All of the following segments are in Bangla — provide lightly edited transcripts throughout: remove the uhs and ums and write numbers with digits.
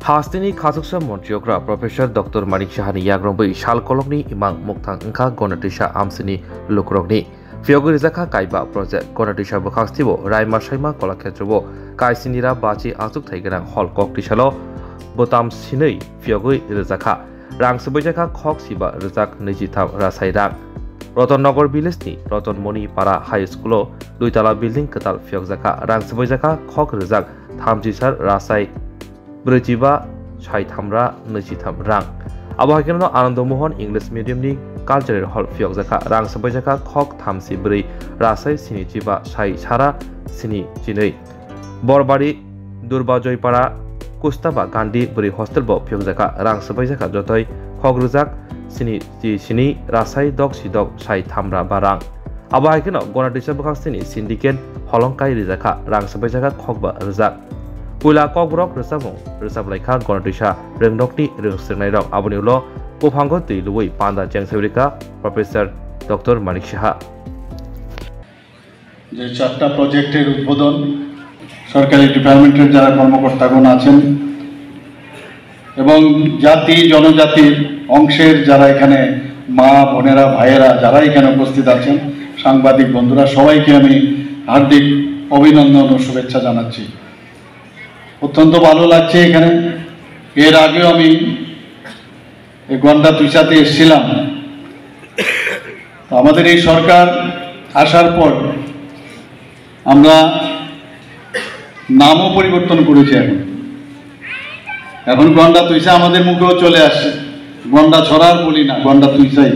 हास्तिनी खासुकसा मन्त्रियग्रा प्रोफेसर डॉक्टर मानिक साहानि याग्रंबै सालकलकनि इमां मुक्तां ओंखा गणतिसा आमसिनि लुक्रगनि फियगु रिजाखा काइबा प्रोजेक्ट गणतिसा बखास्तिबो रायमा साइमा कलाक्षेत्रबो काइसिनिरा बाचि आसुक थाइगोनां हल ककटिसालो बोताम सिनै फियगु रिजाखा रां सबैजाखा खक सिबा रिजाक 23 रासाय रां रतननगर भिलेजनि रतनमणि पारा हाई स्कुलाव दुइतला बिल्डिं कताल फियगजाखा रां सबैजाखा खक रिजाक 30 रासाय 45 सायथामरा 23 रां आबहावाकेनो आनन्दमोहन इंलिश मीडियमनि कालचारेल हल फियगजाखा रां सबैजाखा खक 34 रासाय 75 साय सारा 92 बरबारी दुर्बाजयपारा कुस्ताबा गांधी बुरी हस्टेल बो फियगजाखा रां सबैजाखा जतय खक रिजाक 77 रासाय 10 साय थामरा 12 रां आबहावाकेनो गणतिसा बखास्तिनि सिन्डिकेट हलंकाय रिजाखा रां सबैजाखा खकबा रिजाक Pula Kogrok Resamo, Resablaika, Gonatisha, Rengdokni, Resenai, Abunulo, Popangoti, Louis Panda Jangsaurika, Professor Dr. Manik Saha. যে চারটা প্রজেক্টের উদ্বোধন সরকারি ডিপার্টমেন্টের যারা কর্মকর্তাগণ আছেন এবং জাতি জনজাতির অংশের যারা এখানে মা বোনেরা ভাইয়েরা যারা এখানে উপস্থিত আছেন সাংবাদিক বন্ধুরা সবাইকে আমি হার্দিক অভিনন্দন ও শুভেচ্ছা জানাচ্ছি। অত্যন্ত ভালো লাগছে এখানে। এর আগেও আমি এই গন্ডা তুইসাতে এসেছিলাম। আমাদের এই সরকার আসার পর আমরা নামও পরিবর্তন করেছি। এখন গন্ডা তুইসা আমাদের মুখেও চলে আসছে। গন্ডা ছড়ার বলি না, গন্ডা তুইসাই।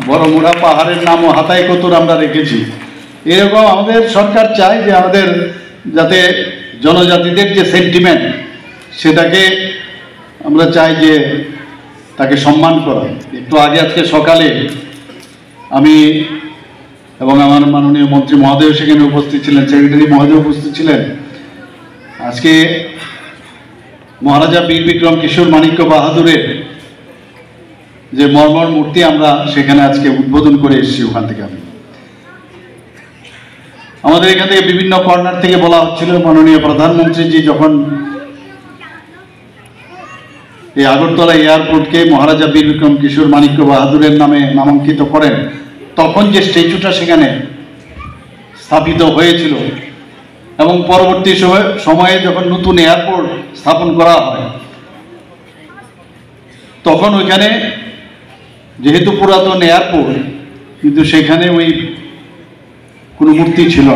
বড় মুড়া পাহাড়ের নামও হাতায় কতর আমরা রেখেছি। এরকম আমাদের সরকার চায় যে আমাদের যাতে জনজাতিদের যে সেন্টিমেন্ট সেটাকে আমরা চাই যে তাকে সম্মান করা। একটু আগে আজকে সকালে আমি এবং আমার মাননীয় মন্ত্রী মহোদয় সেখানে উপস্থিত ছিলেন, সেক্রেটারি মহোদয় উপস্থিত ছিলেন। আজকে মহারাজা বীর বিক্রম কিশোর মানিক্য বাহাদুরের যে মর্মর মূর্তি আমরা সেখানে আজকে উদ্বোধন করে এসেছি। ওখান থেকে আমাদের এখান থেকে বিভিন্ন কর্নার থেকে বলা হচ্ছিল মাননীয় প্রধানমন্ত্রীজি যখন এই আগরতলা এয়ারপোর্টকে মহারাজা বীর বিক্রম কিশোর মানিক্য বাহাদুরের নামে নামাঙ্কিত করেন তখন যে স্ট্যাচুটা সেখানে স্থাপিত হয়েছিল এবং পরবর্তী সময়ে যখন নতুন এয়ারপোর্ট স্থাপন করা হয় তখন ওইখানে যেহেতু পুরাতন এয়ারপোর্ট কিন্তু সেখানে ওই কোনো মূর্তি ছিল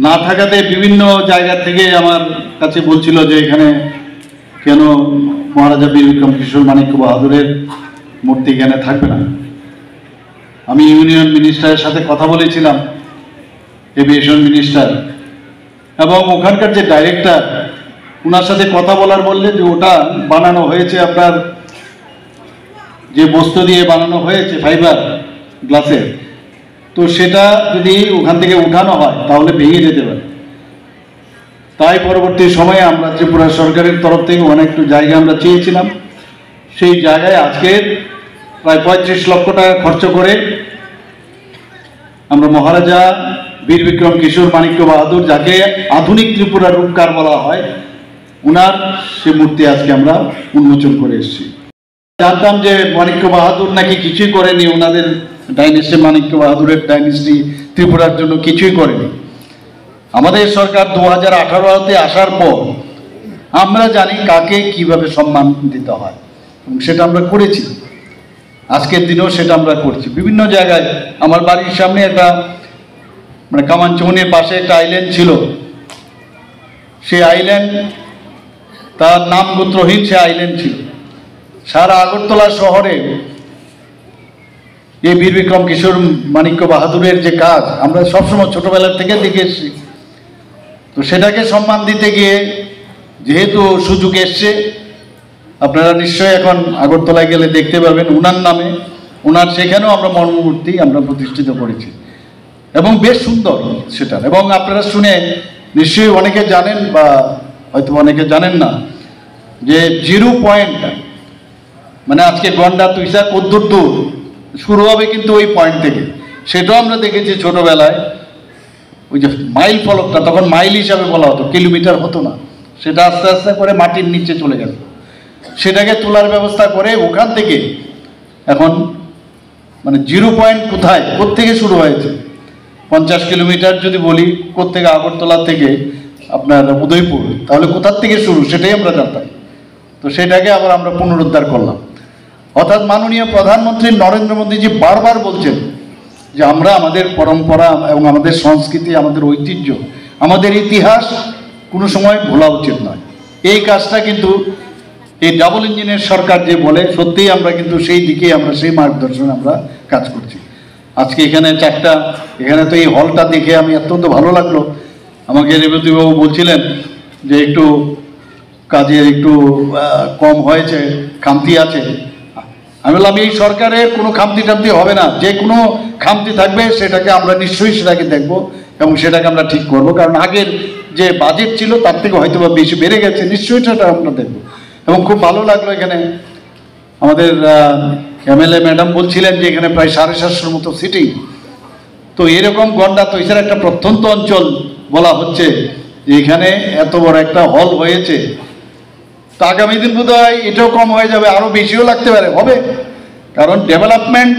না থাকাতে বিভিন্ন জায়গা থেকে আমার কাছে বলছিল যে এখানে কেন মহারাজা বীর বিক্রম কিশোর মানিক্য বাহাদুরের মূর্তি এখানে থাকবে না। আমি ইউনিয়ন মিনিস্টারের সাথে কথা বলেছিলাম, এভিয়েশন মিনিস্টার, এবং ওখানকার যে ডাইরেক্টর ওনার সাথে কথা বলার বললেন যে ওটা বানানো হয়েছে আপনার যে বস্তু দিয়ে বানানো হয়েছে ফাইবার গ্লাসের, তো সেটা যদি ওখান থেকে উঠানো হয় তাহলে ভেঙে যেতে পারে। তাই পরবর্তী সময়ে আমরা ত্রিপুরা সরকারের তরফ থেকে অনেক জায়গা আমরা চেয়েছিলাম। সেই জায়গায় আজকে প্রায় 35 লক্ষ টাকা খরচ করে আমরা মহারাজা বীর বিক্রম কিশোর মানিক্য বাহাদুর, যাকে আধুনিক ত্রিপুরার রূপকার বলা হয়, ওনার সে মূর্তি আজকে আমরা উন্মোচন করে এসেছি। জানতাম যে মানিক্য বাহাদুর নাকি কিছুই করেনি, ওনাদের ডাইনেস্টি মানিক্য বাহাদুরের ডাইনেস্টি ত্রিপুরার জন্য কিছুই করেনি। আমাদের সরকার 2018-তে আসার পর আমরা জানি কাকে কিভাবে সম্মান দিতে হয় এবং সেটা আমরা করেছি। আজকের দিনেও সেটা আমরা করছি। বিভিন্ন জায়গায় আমার বাড়ির সামনে একটা মানে কামানচৌনির পাশে একটা আইল্যান্ড ছিল, সেই আইল্যান্ড তার নাম গোত্রহীন সে আইল্যান্ড ছিল। সারা আগরতলা শহরে এই বীর বিক্রম কিশোর মানিক্য বাহাদুরের যে কাজ আমরা সবসময় ছোটবেলার থেকে দেখে এসেছি। তো সেটাকে সম্মান দিতে গিয়ে যেহেতু সুযোগ এসছে, আপনারা নিশ্চয়ই এখন আগরতলায় গেলে দেখতে পাবেন ওনার নামে ওনার সেখানেও আমরা মর্মমূর্তি আমরা প্রতিষ্ঠিত করেছি এবং বেশ সুন্দর সেটা। এবং আপনারা শুনে নিশ্চয়ই অনেকে জানেন বা হয়তো অনেকে জানেন না যে 0 পয়েন্ট মানে আজকে গন্ডা তুইসা কদ্দুর দূর শুরু হবে কিন্তু ওই পয়েন্ট থেকে, সেটাও আমরা দেখেছি ছোটবেলায়। ওই যে মাইল ফলকটা তখন মাইল হিসাবে বলা হতো, কিলোমিটার হতো না, সেটা আস্তে আস্তে করে মাটির নিচে চলে গেল। সেটাকে তোলার ব্যবস্থা করে ওখান থেকে এখন মানে 0 পয়েন্ট কোথায় কোত্থেকে শুরু হয়েছে 50 কিলোমিটার যদি বলি, কোত্থেকে আগরতলা থেকে আপনার উদয়পুর, তাহলে কোথার থেকে শুরু সেটাই আমরা জানতাম। তো সেটাকে আবার আমরা পুনরুদ্ধার করলাম। অর্থাৎ মাননীয় প্রধানমন্ত্রী নরেন্দ্র মোদীজি বারবার বলছেন যে আমরা আমাদের পরম্পরা এবং আমাদের সংস্কৃতি, আমাদের ঐতিহ্য, আমাদের ইতিহাস কোনো সময় ভোলা উচিত নয়। এই কাজটা কিন্তু এই ডাবল ইঞ্জিনের সরকার যে বলে, সত্যিই আমরা কিন্তু সেই দিকে আমরা সেই মার্গদর্শনে আমরা কাজ করছি। আজকে এখানে এখানে তো এই হলটা দেখে আমি অত্যন্ত ভালো লাগলো। আমাকে রেবতীবাবু বলছিলেন যে একটু কাজের একটু কম হয়েছে, খামতি আছে। আমি বললাম এই সরকারের কোনো খামতি টামতি হবে না, যে কোনো খামতি থাকবে সেটাকে আমরা নিশ্চয়ই সেটাকে দেখব এবং সেটাকে আমরা ঠিক করব। কারণ আগের যে বাজেট ছিল তার থেকে হয়তো বা বেশি বেড়ে গেছে, নিশ্চয়ই সেটা আমরা দেখব। এবং খুব ভালো লাগলো এখানে আমাদের এমএলএ ম্যাডাম বলছিলেন যে এখানে প্রায় 750-র মতো সিটিং। তো এরকম গন্ডা তৈসার একটা প্রত্যন্ত অঞ্চল বলা হচ্ছে যে এখানে এত বড় একটা হল হয়েছে, তো আগামী দিন বোধ হয় এটাও কম হয়ে যাবে, আরও বেশিও লাগতে পারে, হবে। কারণ ডেভেলপমেন্ট,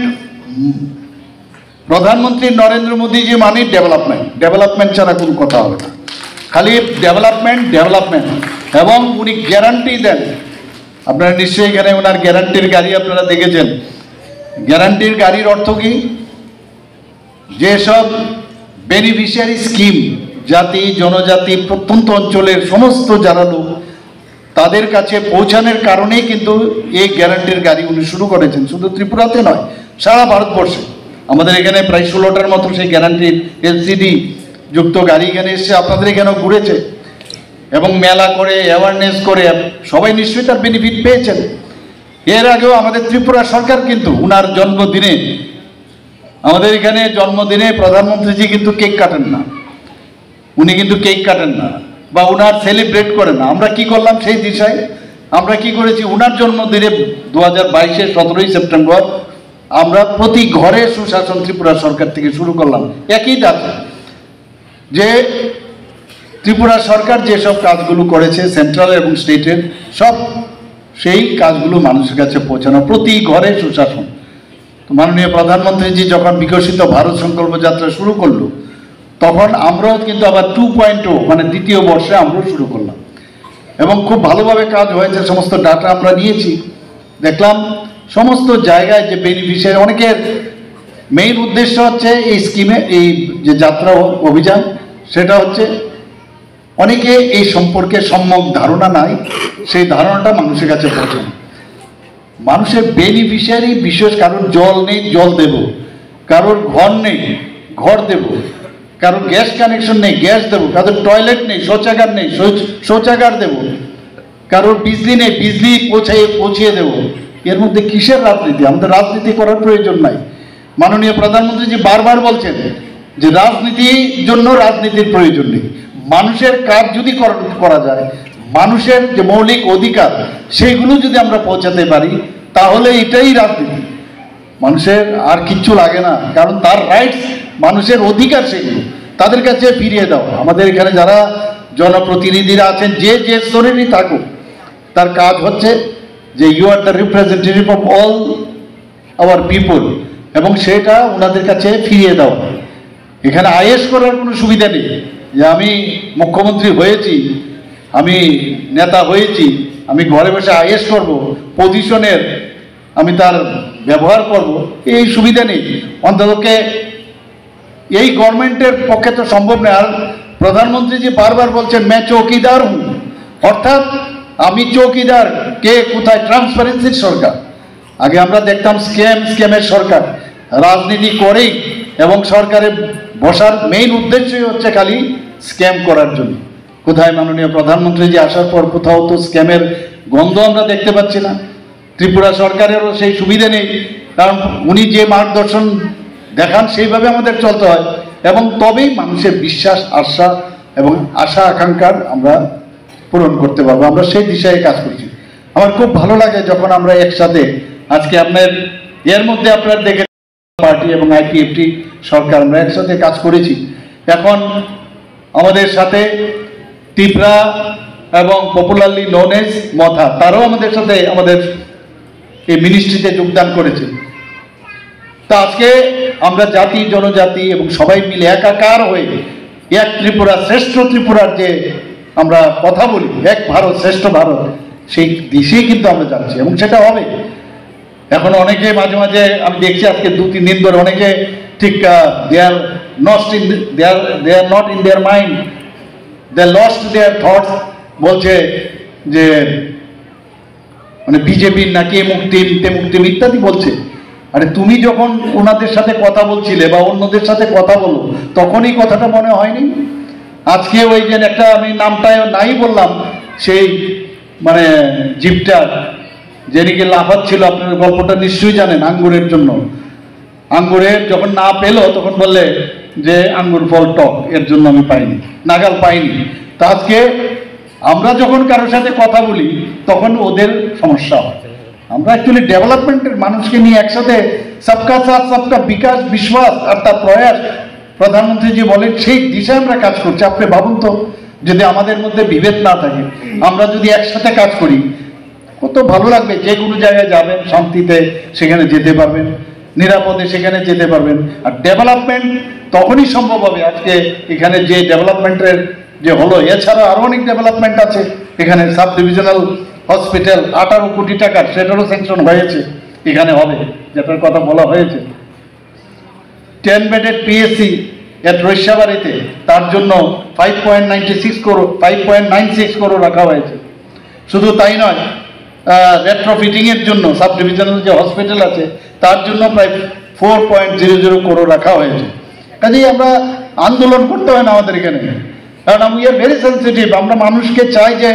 প্রধানমন্ত্রী নরেন্দ্র মোদীজি মানে ডেভেলপমেন্ট ছাড়া কোনো কথা হবে না, খালি ডেভেলপমেন্ট। এবং উনি গ্যারান্টি দেন, আপনারা নিশ্চয়ই এখানে ওনার গ্যারান্টির গাড়ি আপনারা দেখেছেন। গ্যারান্টির গাড়ির অর্থ কি, যেসব বেনিফিশিয়ারি স্কিম জাতি জনজাতি প্রত্যন্ত অঞ্চলের সমস্ত যারা লোক তাদের কাছে পৌঁছানোর কারণেই কিন্তু এই গ্যারান্টির গাড়ি উনি শুরু করেছেন। শুধু ত্রিপুরাতে নয়, সারা ভারতবর্ষে আমাদের এখানে প্রায় 16টার মতো সেই গ্যারান্টির এলসিডি যুক্ত গাড়ি এখানে এসছে, আপনাদের এখানেও ঘুরেছে এবং মেলা করে অ্যাওয়ারনেস করে সবাই নিশ্চয়ই তার বেনিফিট পেয়েছেন। এর আগেও আমাদের ত্রিপুরা সরকার কিন্তু উনার জন্মদিনে, আমাদের এখানে জন্মদিনে প্রধানমন্ত্রীজি কিন্তু কেক কাটেন না, উনি কিন্তু কেক কাটেন না বা উনার সেলিব্রেট করেন না। আমরা কি করলাম সেই দিশায়, আমরা কি করেছি, উনার জন্মদিনে 2022-এর 17ই সেপ্টেম্বর আমরা প্রতি ঘরে সুশাসন ত্রিপুরা সরকার থেকে শুরু করলাম। একই ডাকে যে ত্রিপুরা সরকার যেসব কাজগুলো করেছে সেন্ট্রাল এবং স্টেটের, সব সেই কাজগুলো মানুষের কাছে পৌঁছানো, প্রতি ঘরে সুশাসন। মাননীয় প্রধানমন্ত্রীজি যখন বিকশিত ভারত সংকল্প যাত্রা শুরু করলো, তখন আমরাও কিন্তু আবার 2.0 মানে দ্বিতীয় বর্ষে আমরাও শুরু করলাম এবং খুব ভালোভাবে কাজ হয়েছে। সমস্ত ডাটা আমরা নিয়েছি, দেখলাম সমস্ত জায়গায় যে বেনিফিশিয়ারি, অনেকের মেইন উদ্দেশ্য হচ্ছে এই স্কিমে, এই যে যাত্রা অভিযান, সেটা হচ্ছে অনেকে এই সম্পর্কে সম্যক ধারণা নাই, সেই ধারণাটা মানুষের কাছে পৌঁছানো। মানুষের বেনিফিশিয়ারি বিশেষ, কারোর জল নেই জল দেব, কারোর ঘর নেই ঘর দেব, কারোর গ্যাস কানেকশন নেই গ্যাস দেবো, কারোর টয়লেট নেই শৌচাগার নেই শৌচাগার দেব, কারোর বিজলি নেই বিজলি পৌঁছিয়ে দেব। এর মধ্যে কিসের রাজনীতি? আমাদের রাজনীতি করার প্রয়োজন নাই। মাননীয় প্রধানমন্ত্রীজি বারবার বলছেন যে রাজনীতির জন্য রাজনীতির প্রয়োজন নেই, মানুষের কাজ যদি করা যায়, মানুষের যে মৌলিক অধিকার সেইগুলো যদি আমরা পৌঁছাতে পারি, তাহলে এটাই রাজনীতি। মানুষের আর কিচ্ছু লাগে না, কারণ তার রাইটস, মানুষের অধিকার সেগুলো তাদের কাছে ফিরিয়ে দাও। আমাদের এখানে যারা জনপ্রতিনিধিরা আছেন, যে যে স্তরেরই থাকুক, তার কাজ হচ্ছে যে you are the representative of all our people, এবং সেটা ওনাদের কাছে ফিরিয়ে দাও। এখানে আয়েশ করার কোনো সুবিধা নেই যে আমি মুখ্যমন্ত্রী হয়েছি, আমি নেতা হয়েছি, আমি ঘরে বসে আয়েশ করব, পজিশনের আমি তার ব্যবহার করব, এই সুবিধা নেই। অন্ততকে এই গভর্নমেন্টের পক্ষে তো সম্ভব নয়। আর প্রধানমন্ত্রী যে বারবার বলছেন मैं চৌকিদার হুঁ, অর্থাৎ আমি চৌকিদার, কে কোথায়, ট্রান্সপারেন্সির সরকার। আগে আমরা দেখতাম স্ক্যামের সরকার, রাজনীতি করেই এবং সরকারের বসার মেইন উদ্দেশ্যই হচ্ছে খালি স্ক্যাম করার জন্য। কোথায় মাননীয় প্রধানমন্ত্রী যে আসার পর কোথাও তো স্ক্যামের গন্ধ আমরা দেখতে পাচ্ছি না। ত্রিপুরা সরকারেরও সেই সুবিধা নেই, কারণ উনি যে মার্গদর্শন দেখান সেইভাবে আমাদের চলতে হয়, এবং তবেই মানুষের বিশ্বাস আশা এবং আশা আকাঙ্ক্ষার আমরা পূরণ করতে পারবো। আমরা সেই দিশায় কাজ করছি। আমার খুব ভালো লাগে যখন আমরা একসাথে, আজকে আপনার এর মধ্যে আপনার দেখে পার্টি এবং আইপিএফটি সরকার আমরা একসাথে কাজ করেছি। এখন আমাদের সাথে ত্রিপুরা এবং পপুলারলি নোন এজ মথা, তারাও আমাদের সাথে আমাদের এই মিনিস্ট্রিতে যোগদান করেছে। তা আজকে আমরা জাতি জনজাতি এবং সবাই মিলে একাকার হয়ে এক ত্রিপুরা, শ্রেষ্ঠ ত্রিপুরার যে আমরা কথা বলি, এক ভারত শ্রেষ্ঠ ভারত, সেই দিশেই কিন্তু আমরা যাচ্ছি এবং সেটা হবে। এখন অনেকে মাঝে মাঝে আমি দেখছি আজকে 2-3 দিন ধরে অনেকে ঠিক they are not in their mind, they lost their thoughts বলছে যে মানে বিজেপির নাকি মুক্তিম তে মুক্তিম ইত্যাদি বলছে। আরে তুমি যখন ওনাদের সাথে কথা বলছিলে বা অন্যদের সাথে কথা বলো তখনই কথাটা মনে হয়নি? আজকে ওই যে একটা আমি নামটা নাই বললাম, সেই মানে জিপটা যেদিকে লাফাচ্ছিল, আপনার গল্পটা নিশ্চয়ই জানেন, আঙ্গুরের জন্য। আঙ্গুরের যখন না পেলো তখন বললে যে আঙ্গুর ফল টক, এর জন্য আমি পাইনি, নাগাল পাইনি। তা আজকে আমরা যখন কারোর সাথে কথা বলি তখন ওদের সমস্যা হয়। আমরা অ্যাকচুয়ালি ডেভেলপমেন্টের মানুষকে নিয়ে একসাথে সবকা সাথ সবকা বিকাশ বিশ্বাস আর তার প্রয়াস প্রধানমন্ত্রী জি বলেন, সেই দিশায় আমরা কাজ করছি। আপনি ভাবুন তো, যদি আমাদের মধ্যে বিভেদ না থাকে, আমরা যদি একসাথে কাজ করি, কত ভালো লাগবে। যে কোনো জায়গায় যাবেন শান্তিতে, সেখানে যেতে পারবেন, নিরাপদে সেখানে যেতে পারবেন। আর ডেভেলপমেন্ট তখনই সম্ভব হবে। আজকে এখানে যে ডেভেলপমেন্টের যে হলো, এছাড়া আরো অনেক ডেভেলপমেন্ট আছে। এখানে সাব ডিভিশনাল হসপিটাল 18 কোটি টাকার, সেটারও স্যাংশন হয়েছে, এখানে হবে, যেটার কথা বলা হয়েছে। 10 বেডেড পিএসসি এট রৈশাবাড়িতে, তার জন্য 5.96 করোড় রাখা হয়েছে। শুধু তাই নয়, রেট্রোফিটিং এর জন্য সাব ডিভিশনাল যে হসপিটাল আছে তার জন্য প্রায় 4.00 করোড় রাখা হয়েছে। কাজেই আমরা আন্দোলন করতে হয় না আমাদের এখানে, কারণ উই আর ভেরি সেন্সিটিভ। আমরা মানুষকে চাই যে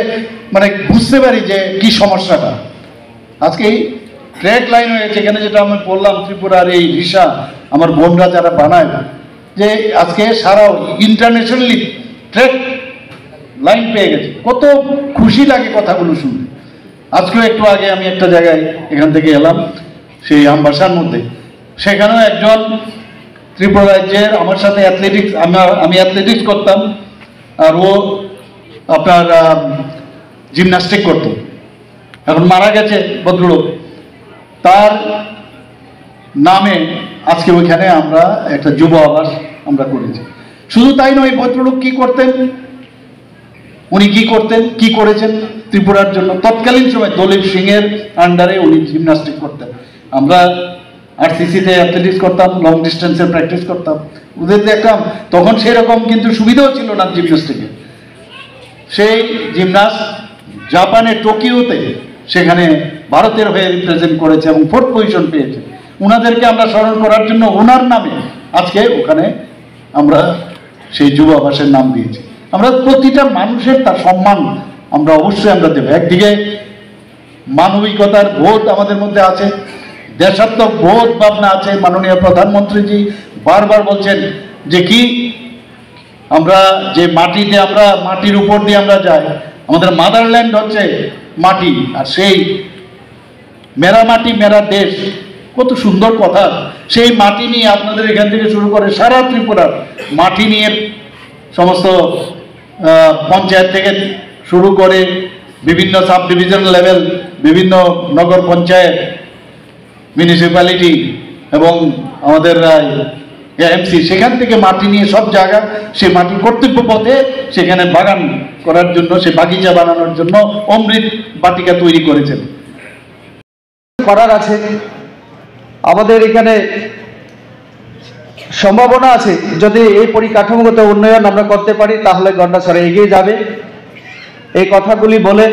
মানে বুঝতে পারি যে কি সমস্যাটা। আজকে এই ট্র্যাক লাইন হয়েছে এখানে, যেটা আমি বললাম, ত্রিপুরার এই রিসা আমার বোনরা যারা বানায়, যে আজকে সারা ইন্টারন্যাশনালি ট্র্যাক লাইন পেয়ে গেছে। কত খুশি লাগে কথাগুলো শুনতে। আজকেও একটু আগে আমি একটা জায়গায় এখান থেকে এলাম, সেই আমবাসার মধ্যে, সেখানেও একজন ত্রিপুরা রাজ্যের আমার সাথে অ্যাথলেটিক্স, আমি অ্যাথলেটিক্স করতাম আর ও আপনার জিমন্যাস্টিক করত, এখন মারা গেছে ভদ্রলোক। তার নামে আজকে ওইখানে আমরা একটা যুব আবাস আমরা করেছি। শুধু তাই নয়, ভদ্রলোক কি করতেন, উনি কি করতেন, কি করেছেন ত্রিপুরার জন্য। তৎকালীন সময় দলীপ সিং এর আন্ডারে উনি জিমন্যাস্টিক করতেন, আমরা আরসিসিতে অ্যাথলেটিক্স করতাম, লং ডিস্টেন্সের প্র্যাকটিস করতাম, ওদের দেখতাম। তখন সেরকম কিন্তু সুবিধাও ছিল না জিমন্যাস্টিকের। সেই জিমনাস্ট জাপানে টোকিওতে সেখানে ভারতের হয়ে রিপ্রেজেন্ট করেছে এবং 4th পজিশন পেয়েছে। ওনাদেরকে আমরা স্মরণ করার জন্য ওনার নামে আজকে ওখানে আমরা সেই যুব আবাসের নাম দিয়েছি। আমরা প্রতিটা মানুষের তার সম্মান আমরা অবশ্যই আমরা দেব। একদিকে মানবিকতার বোধ আমাদের মধ্যে আছে, দেশাত্মক বোধ ভাবনা আছে। মাননীয় প্রধানমন্ত্রীজি বারবার বলছেন যে কি আমরা যে মাটিতে, আমরা মাটির উপর দিয়ে আমরা যাই, আমাদের মাদারল্যান্ড হচ্ছে মাটি, আর সেই মেরা মাটি মেরা দেশ, কত সুন্দর কথা। সেই মাটি নিয়ে আপনাদের এখান থেকে শুরু করে সারা ত্রিপুরার মাটি নিয়ে সমস্ত পঞ্চায়েত থেকে শুরু করে বিভিন্ন সাব ডিভিশন লেভেল, বিভিন্ন নগর পঞ্চায়েত, মিউনিসিপ্যালিটি এবং আমাদের এমসি, সেখান থেকে মাটি নিয়ে সব জায়গা সে মাটি কর্তব্য পথে সেখানে বাগান করার জন্য, সে বাগিচা বানানোর জন্য অমৃত বাটিকা তৈরি করেছেন। করার আছে আমাদের এখানে, সম্ভাবনা আছে যদি এই পরিকাঠামোগত উন্নয়ন আমরা করতে পারি তাহলে গন্ডাছড়া এগিয়ে যাবে। এই কথাগুলি বলে